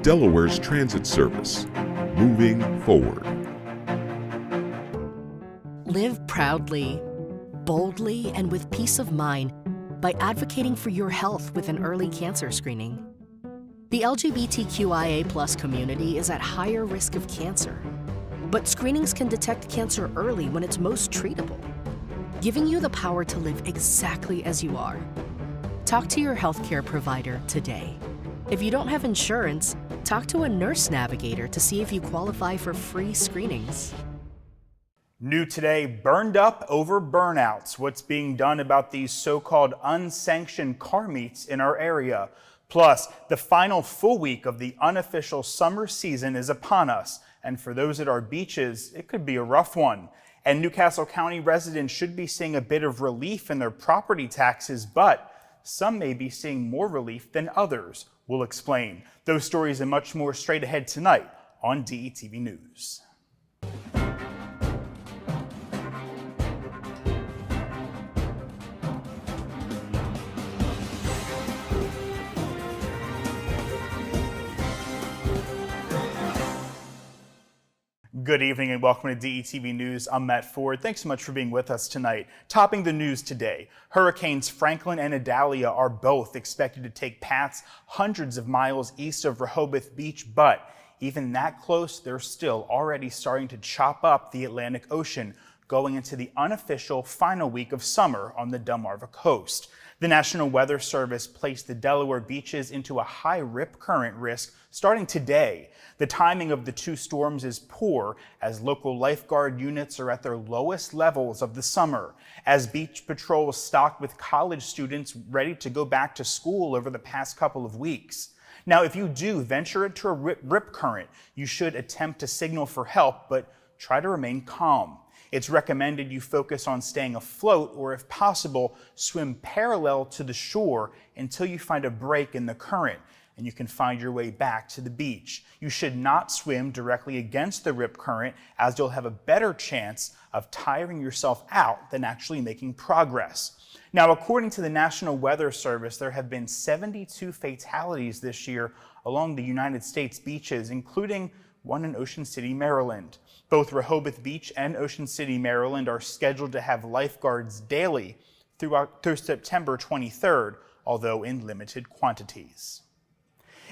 Delaware's transit service, moving forward. Live proudly, boldly, and with peace of mind by advocating for your health with an early cancer screening. The LGBTQIA+ community is at higher risk of cancer, but screenings can detect cancer early when it's most treatable, giving you the power to live exactly as you are. Talk to your healthcare provider today. If you don't have insurance, talk to a nurse navigator to see if you qualify for free screenings. New today, burned up over burnouts. What's being done about these so-called unsanctioned car meets in our area? Plus, the final full week of the unofficial summer season is upon us. And for those at our beaches, it could be a rough one. And Newcastle County residents should be seeing a bit of relief in their property taxes, but some may be seeing more relief than others. We'll explain. Those stories and much more straight ahead tonight on DETV News. Good evening and welcome to DETV News. I'm Matt Ford. Thanks so much for being with us tonight. Topping the news today, Hurricanes Franklin and Idalia are both expected to take paths hundreds of miles east of Rehoboth Beach, but even that close, they're still already starting to chop up the Atlantic Ocean, going into the unofficial final week of summer on the Delmarva coast. The National Weather Service placed the Delaware beaches into a high rip current risk starting today. The timing of the two storms is poor as local lifeguard units are at their lowest levels of the summer, as beach patrols stocked with college students ready to go back to school over the past couple of weeks. Now, if you do venture into a rip current, you should attempt to signal for help, but try to remain calm. It's recommended you focus on staying afloat or, if possible, swim parallel to the shore until you find a break in the current and you can find your way back to the beach. You should not swim directly against the rip current, as you'll have a better chance of tiring yourself out than actually making progress. Now, according to the National Weather Service, there have been 72 fatalities this year along the United States beaches, including one in Ocean City, Maryland. Both Rehoboth Beach and Ocean City, Maryland are scheduled to have lifeguards daily through September 23rd, although in limited quantities.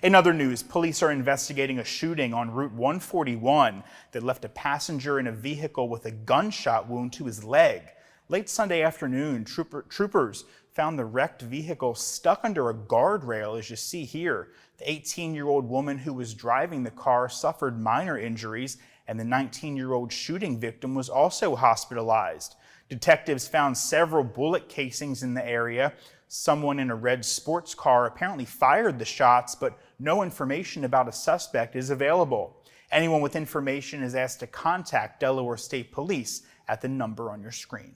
In other news, police are investigating a shooting on Route 141 that left a passenger in a vehicle with a gunshot wound to his leg. Late Sunday afternoon, troopers found the wrecked vehicle stuck under a guardrail, as you see here. The 18-year-old woman who was driving the car suffered minor injuries, and the 19-year-old shooting victim was also hospitalized. Detectives found several bullet casings in the area. Someone in a red sports car apparently fired the shots, but no information about a suspect is available. Anyone with information is asked to contact Delaware State Police at the number on your screen.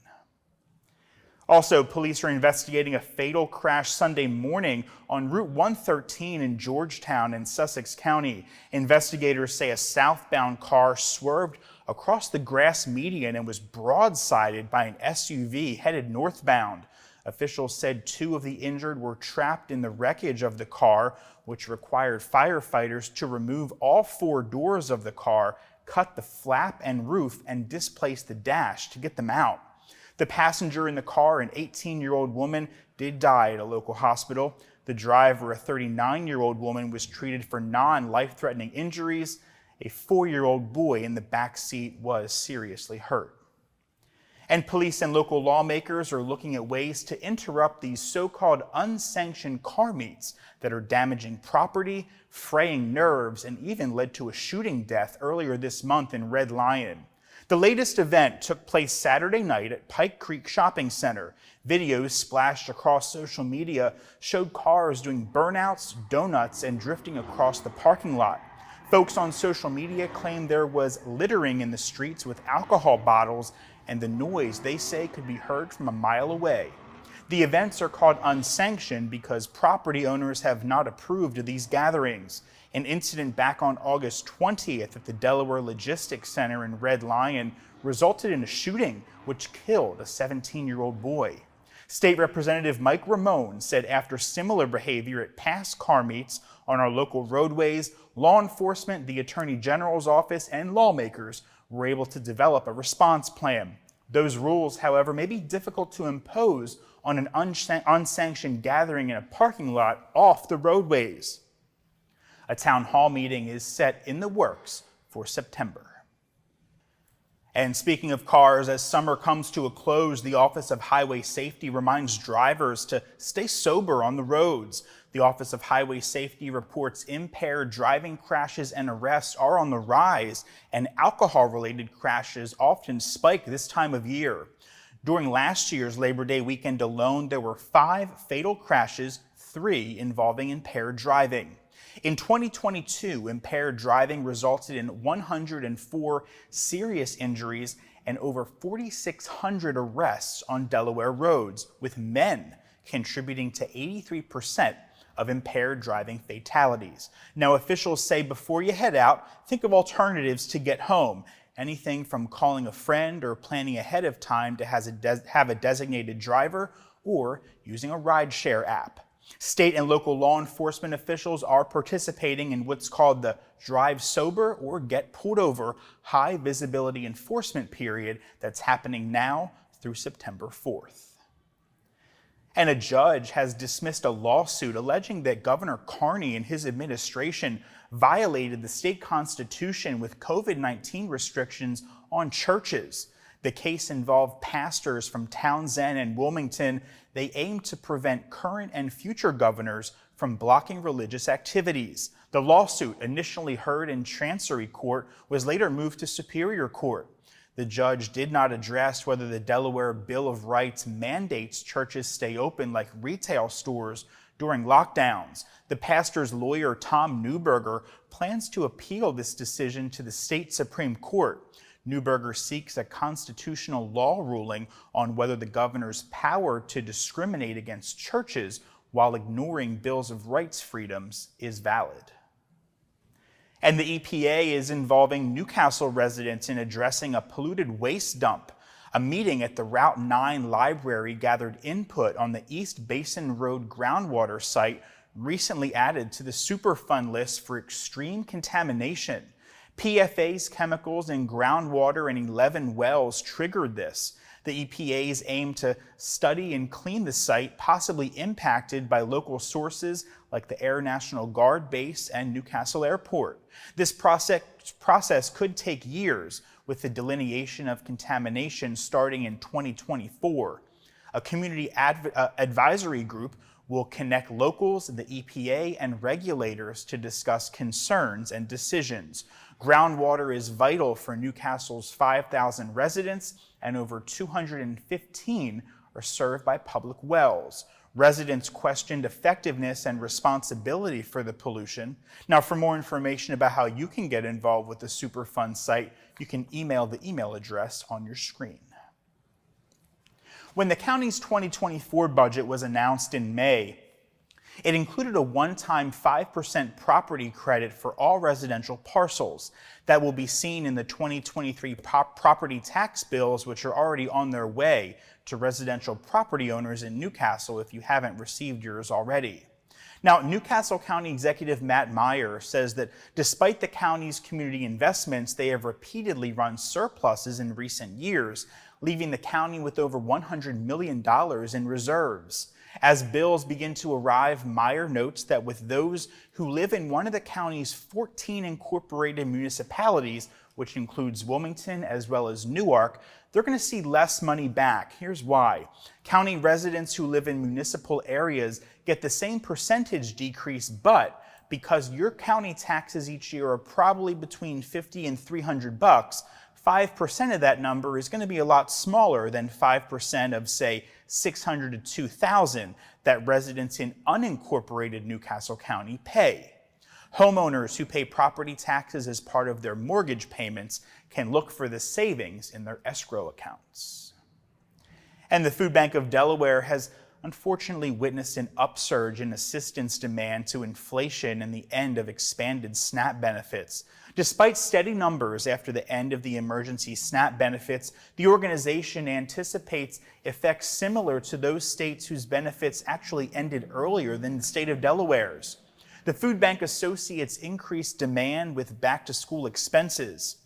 Also, police are investigating a fatal crash Sunday morning on Route 113 in Georgetown in Sussex County. Investigators say a southbound car swerved across the grass median and was broadsided by an SUV headed northbound. Officials said two of the injured were trapped in the wreckage of the car, which required firefighters to remove all four doors of the car, cut the flap and roof, and displace the dash to get them out. The passenger in the car, an 18-year-old woman, did die at a local hospital. The driver, a 39-year-old woman, was treated for non-life-threatening injuries. A 4-year-old boy in the back seat was seriously hurt. And police and local lawmakers are looking at ways to interrupt these so-called unsanctioned car meets that are damaging property, fraying nerves, and even led to a shooting death earlier this month in Red Lion. The latest event took place Saturday night at Pike Creek Shopping Center. Videos splashed across social media showed cars doing burnouts, donuts, and drifting across the parking lot. Folks on social media claim there was littering in the streets with alcohol bottles, and the noise, they say, could be heard from a mile away. The events are called unsanctioned because property owners have not approved of these gatherings. An incident back on August 20th at the Delaware Logistics Center in Red Lion resulted in a shooting which killed a 17-year-old boy. State Representative Mike Ramone said after similar behavior at past car meets on our local roadways, law enforcement, the Attorney General's office, and lawmakers were able to develop a response plan. Those rules, however, may be difficult to impose on an unsanctioned gathering in a parking lot off the roadways. A town hall meeting is set in the works for September. And speaking of cars, as summer comes to a close, the Office of Highway Safety reminds drivers to stay sober on the roads. The Office of Highway Safety reports impaired driving crashes and arrests are on the rise, and alcohol-related crashes often spike this time of year. During last year's Labor Day weekend alone, there were 5 fatal crashes, 3 involving impaired driving. In 2022, impaired driving resulted in 104 serious injuries and over 4,600 arrests on Delaware roads, with men contributing to 83% of impaired driving fatalities. Now, officials say before you head out, think of alternatives to get home. Anything from calling a friend or planning ahead of time to have a designated driver or using a rideshare app. State and local law enforcement officials are participating in what's called the Drive Sober or Get Pulled Over high visibility enforcement period that's happening now through September 4th. And a judge has dismissed a lawsuit alleging that Governor Carney and his administration violated the state constitution with COVID-19 restrictions on churches. The case involved pastors from Townsend and Wilmington. They aimed to prevent current and future governors from blocking religious activities. The lawsuit, initially heard in Chancery Court, was later moved to Superior Court. The judge did not address whether the Delaware Bill of Rights mandates churches stay open like retail stores during lockdowns. The pastor's lawyer, Tom Neuberger, plans to appeal this decision to the state Supreme Court. Neuberger seeks a constitutional law ruling on whether the governor's power to discriminate against churches while ignoring bills of rights freedoms is valid. And the EPA is involving Newcastle residents in addressing a polluted waste dump. A meeting at the Route 9 library gathered input on the East Basin Road groundwater site recently added to the Superfund list for extreme contamination. PFAS chemicals in groundwater in 11 wells triggered this. The EPA's aim to study and clean the site, possibly impacted by local sources like the Air National Guard Base and Newcastle Airport. This process could take years, with the delineation of contamination starting in 2024. A community advisory group will connect locals, the EPA, and regulators to discuss concerns and decisions. Groundwater is vital for Newcastle's 5,000 residents, and over 215 are served by public wells. Residents questioned effectiveness and responsibility for the pollution. Now, for more information about how you can get involved with the Superfund site, you can email the email address on your screen. When the county's 2024 budget was announced in May, it included a one-time 5% property credit for all residential parcels that will be seen in the 2023 property tax bills, which are already on their way to residential property owners in Newcastle if you haven't received yours already. Now, Newcastle County Executive Matt Meyer says that despite the county's community investments, they have repeatedly run surpluses in recent years, leaving the county with over $100 million in reserves. As bills begin to arrive, Meyer notes that with those who live in one of the county's 14 incorporated municipalities, which includes Wilmington as well as Newark, they're going to see less money back. Here's why. County residents who live in municipal areas get the same percentage decrease, but because your county taxes each year are probably between $50 and $300, 5% of that number is going to be a lot smaller than 5% of, say, $600 to $2,000 that residents in unincorporated Newcastle County pay. Homeowners who pay property taxes as part of their mortgage payments can look for the savings in their escrow accounts. And the Food Bank of Delaware has unfortunately witnessed an upsurge in assistance demand to inflation and the end of expanded SNAP benefits. Despite steady numbers after the end of the emergency SNAP benefits, the organization anticipates effects similar to those states whose benefits actually ended earlier than the state of Delaware's. The food bank associates increased demand with back-to-school expenses.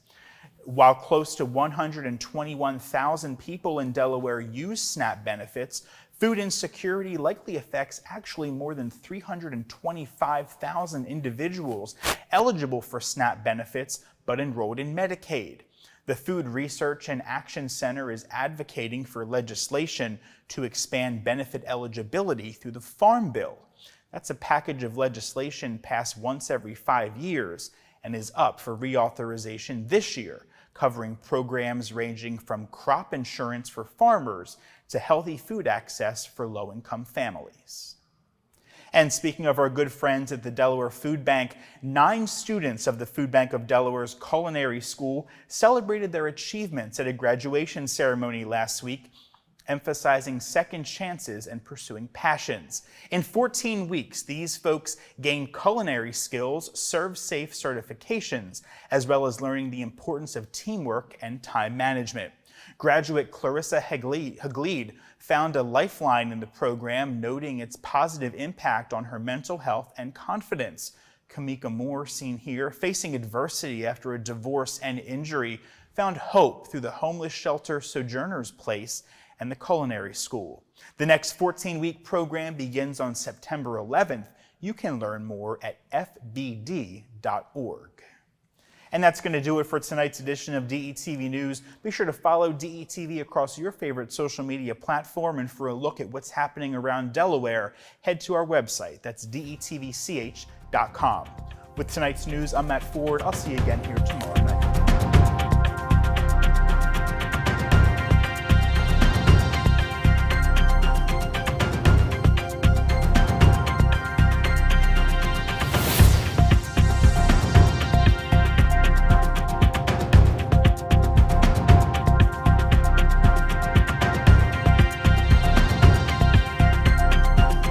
While close to 121,000 people in Delaware use SNAP benefits, food insecurity likely affects actually more than 325,000 individuals eligible for SNAP benefits but enrolled in Medicaid. The Food Research and Action Center is advocating for legislation to expand benefit eligibility through the Farm Bill. That's a package of legislation passed once every 5 years and is up for reauthorization this year, covering programs ranging from crop insurance for farmers to healthy food access for low-income families. And speaking of our good friends at the Delaware Food Bank, 9 students of the Food Bank of Delaware's Culinary School celebrated their achievements at a graduation ceremony last week, emphasizing second chances and pursuing passions. In 14 weeks, these folks gained culinary skills, serve safe certifications, as well as learning the importance of teamwork and time management. Graduate Clarissa Haglid found a lifeline in the program, noting its positive impact on her mental health and confidence. Kamika Moore, seen here, facing adversity after a divorce and injury, found hope through the homeless shelter Sojourner's Place and the Culinary School. The next 14-week program begins on September 11th. You can learn more at fbd.org. And that's going to do it for tonight's edition of DETV News. Be sure to follow DETV across your favorite social media platform, and for a look at what's happening around Delaware, head to our website. That's detvch.com. With tonight's news, I'm Matt Ford. I'll see you again here tomorrow night.